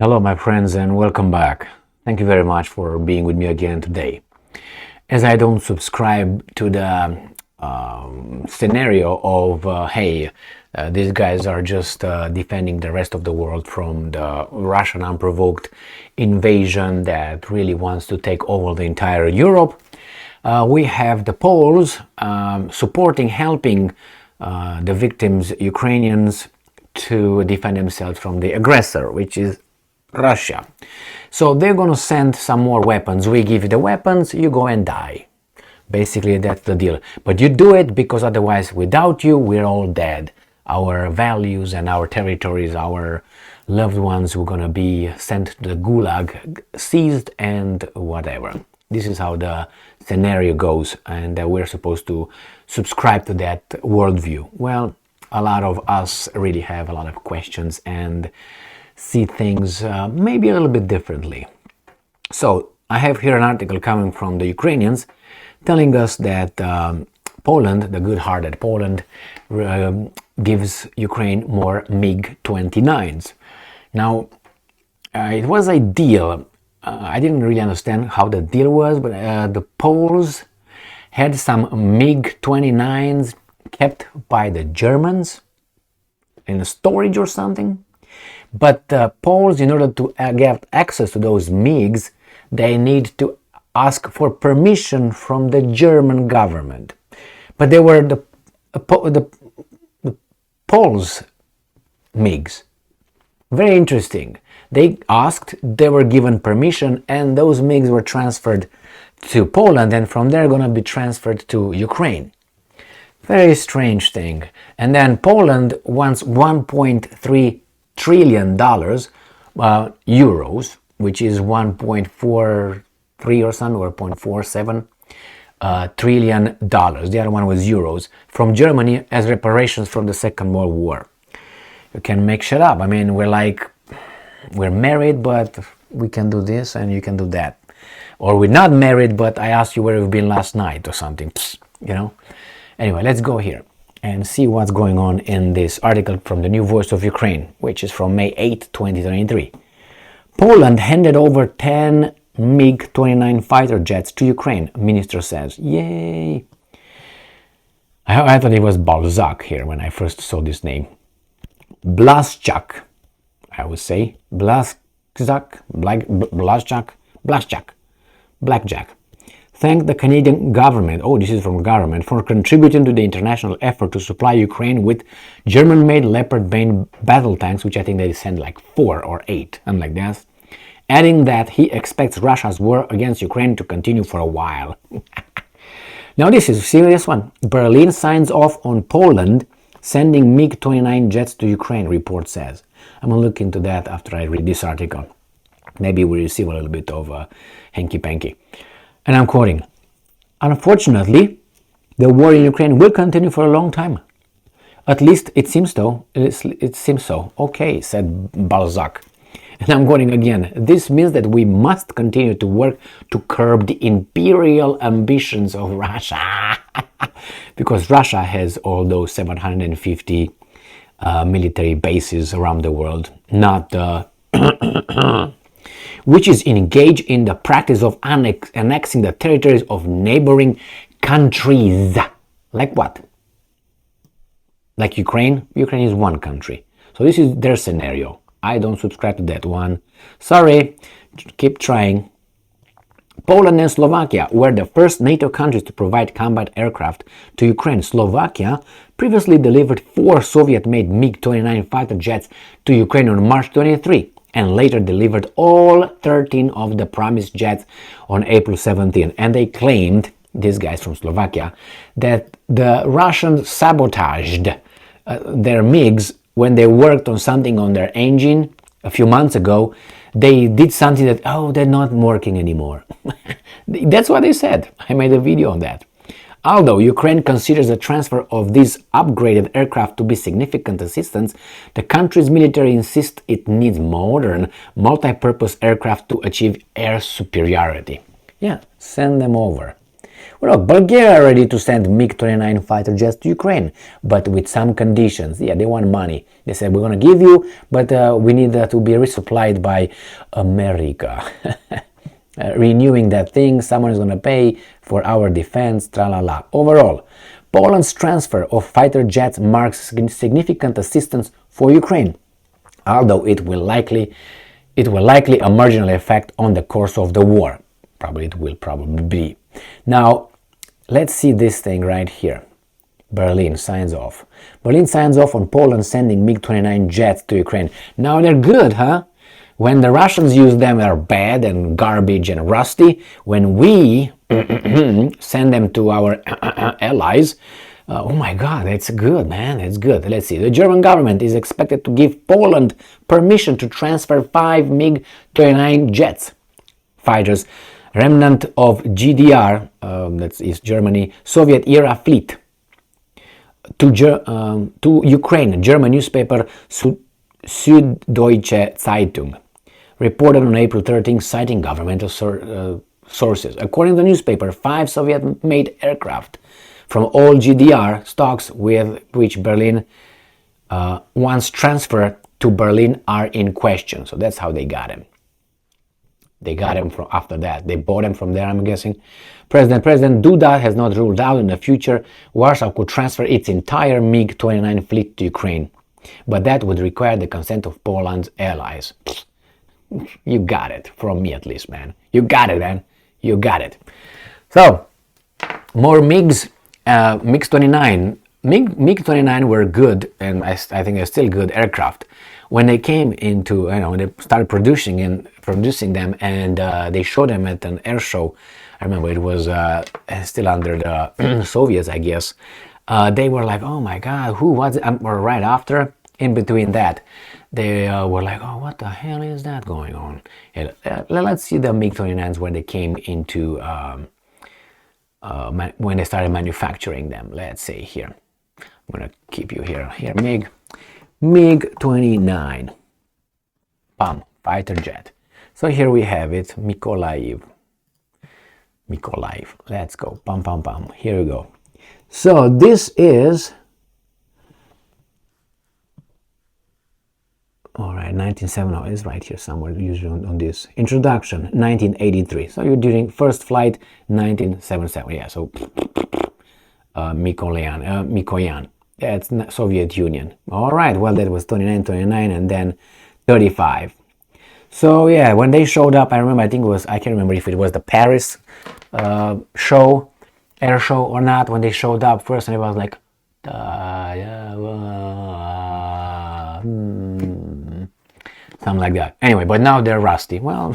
Hello, my friends, and welcome back. Thank you very much for being with me again today. As I don't subscribe to the scenario of, hey, these guys are just defending the rest of the world from the Russian unprovoked invasion that really wants to take over the entire Europe. We have the Poles supporting, helping the victims, Ukrainians, to defend themselves from the aggressor, which is Russia. So they're going to send some more weapons. We give you the weapons, you go and die. Basically, that's the deal. But you do it because otherwise, without you, we're all dead. Our values and our territories, our loved ones, we're going to be sent to the gulag, seized and whatever. This is how the scenario goes, and we're supposed to subscribe to that worldview. Well, a lot of us really have a lot of questions and see things maybe a little bit differently. So I have here an article coming from the Ukrainians telling us that Poland, the good-hearted Poland, gives Ukraine more MiG-29s. Now, it was a deal. I didn't really understand how the deal was, but the Poles had some MiG-29s kept by the Germans in storage or something. But the Poles, in order to get access to those MiGs, they need to ask for permission from the German government. But they were the Poles' MiGs. Very interesting. They asked, they were given permission, and those MiGs were transferred to Poland, and from there going to be transferred to Ukraine. Very strange thing. And then Poland wants 1.3 trillion dollars, euros, which is 1.43 or something, or 0.47 trillion dollars. The other one was euros from Germany as reparations from the Second World War. You can make shit up. I mean, we're married, but we can do this and you can do that. Or we're not married, but I asked you where you've been last night or something, you know. Anyway, let's go here and see what's going on in this article from the New Voice of Ukraine, which is from May 8, 2023. Poland handed over 10 MiG-29 fighter jets to Ukraine, minister says. Yay! I thought it was Balzac here when I first saw this name. Blaszczak, I would say. Blackjack. Thank the Canadian government, this is from government, for contributing to the international effort to supply Ukraine with German-made Leopard-Bane battle tanks, which I think they sent like 4 or 8, unlike that. Adding that he expects Russia's war against Ukraine to continue for a while. Now this is a serious one. Berlin signs off on Poland sending MiG-29 jets to Ukraine, report says. I'm going to look into that after I read this article. Maybe we receive a little bit of hanky-panky. And I'm quoting, unfortunately, the war in Ukraine will continue for a long time. At least it seems so. It seems so. Okay, said Balzac. And I'm quoting again, this means that we must continue to work to curb the imperial ambitions of Russia. Because Russia has all those 750 military bases around the world, not which is engaged in the practice of annexing the territories of neighboring countries. Like what? Like Ukraine? Ukraine is one country. So this is their scenario. I don't subscribe to that one. Sorry, keep trying. Poland and Slovakia were the first NATO countries to provide combat aircraft to Ukraine. Slovakia previously delivered 4 Soviet-made MiG-29 fighter jets to Ukraine on March 23. And later delivered all 13 of the promised jets on April 17. And they claimed, these guys from Slovakia, that the Russians sabotaged their MiGs when they worked on something on their engine a few months ago. They did something that, they're not working anymore. That's what they said. I made a video on that. Although Ukraine considers the transfer of these upgraded aircraft to be significant assistance, the country's military insists it needs modern, multi-purpose aircraft to achieve air superiority. Yeah, send them over. Well, look, Bulgaria are ready to send MiG-29 fighter jets to Ukraine, but with some conditions. Yeah, they want money. They said, we're going to give you, but we need to be resupplied by America. Renewing that thing, someone is going to pay for our defense, tra-la-la. Overall, Poland's transfer of fighter jets marks significant assistance for Ukraine, although it will likely a marginal effect on the course of the war. It will probably be. Now, let's see this thing right here. Berlin signs off. Berlin signs off on Poland sending MiG-29 jets to Ukraine. Now they're good, huh? When the Russians use them, they're bad and garbage and rusty. When we send them to our allies, oh my God, it's good, man. It's good. Let's see. The German government is expected to give Poland permission to transfer 5 MiG-29 jets, fighters, remnant of GDR, that is Germany, Soviet-era fleet, to Ukraine. German newspaper Süddeutsche Zeitung reported on April 13, citing governmental sources. According to the newspaper, 5 Soviet-made aircraft from all GDR stocks with which Berlin once transferred to Berlin are in question. So that's how they got him. They got him from after that. They bought him from there, I'm guessing. President Duda has not ruled out in the future Warsaw could transfer its entire MiG-29 fleet to Ukraine. But that would require the consent of Poland's allies. You got it. From me at least, man. You got it, man. You got it. So, more MiGs. MiG-29. MiG-29 were good, and I think they're still good aircraft. When they came into, when they started producing them, and they showed them at an air show. I remember it was still under the Soviets, I guess. They were like, oh my God, who was it? Or right after, in between that, they were like, oh, what the hell is that going on? Let's see the MiG-29s when they came into, when they started manufacturing them. Let's say here. I'm going to keep you here. Here, MiG-29. Bam, fighter jet. So here we have it, Mykolaiv. Let's go. Pam, pam, pam. Here we go. So this is, all right, 1970, it's right here somewhere, usually on this. Introduction, 1983. So you're doing first flight, 1977. Yeah, so Mikoyan. That's Soviet Union. All right, well, that was 29, and then 35. So yeah, when they showed up, I remember, I can't remember if it was the Paris air show or not, when they showed up first, and it was like, something like that. Anyway, but now they're rusty. Well,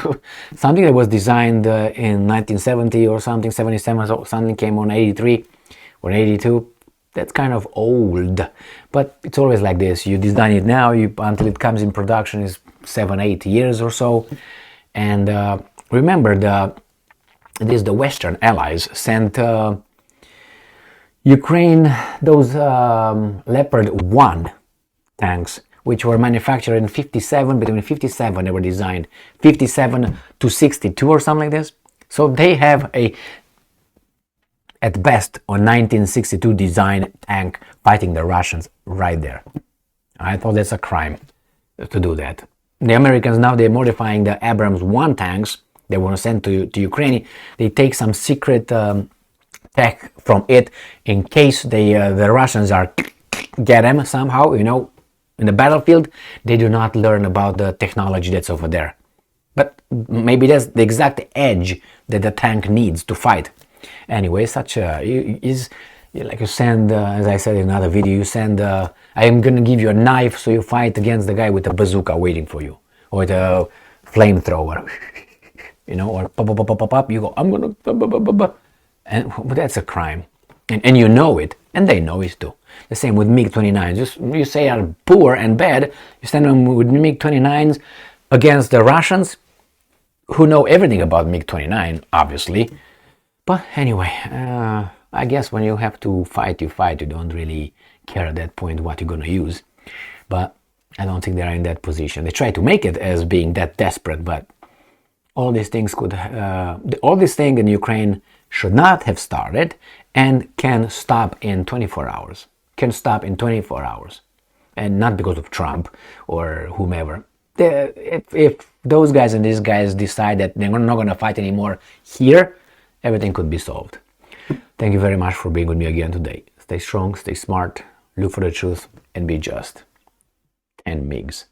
something that was designed in 1970 or something, 77, so something came on 83 or 82. That's kind of old, but it's always like this. You design it now, until it comes in production is 7-8 years or so. And remember, the Western allies sent Ukraine those Leopard 1 tanks, which were manufactured in 57, between 57 they were designed, 57 to 62 or something like this. So they have at best a 1962 design tank fighting the Russians right there. I thought that's a crime to do that. The Americans now, they're modifying the Abrams 1 tanks they want to send to Ukraine. They take some secret tech from it in case the Russians get them somehow, in the battlefield. They do not learn about the technology that's over there. But maybe that's the exact edge that the tank needs to fight. Anyway, you send, as I said in another video, you send, I am going to give you a knife so you fight against the guy with a bazooka waiting for you, or with a flamethrower, or pop, you go, I'm going to, and that's a crime. And you know it, and they know it too. The same with MiG-29s. Just, you say are poor and bad, you send them with MiG-29s against the Russians, who know everything about MiG-29, obviously. But anyway, I guess when you have to fight, you fight. You don't really care at that point what you're going to use. But I don't think they're in that position. They try to make it as being that desperate, but all these things in Ukraine should not have started and can stop in 24 hours. Can stop in 24 hours. And not because of Trump or whomever. If those guys and these guys decide that they're not going to fight anymore here, everything could be solved. Thank you very much for being with me again today. Stay strong, stay smart, look for the truth, and be just. And MiGs.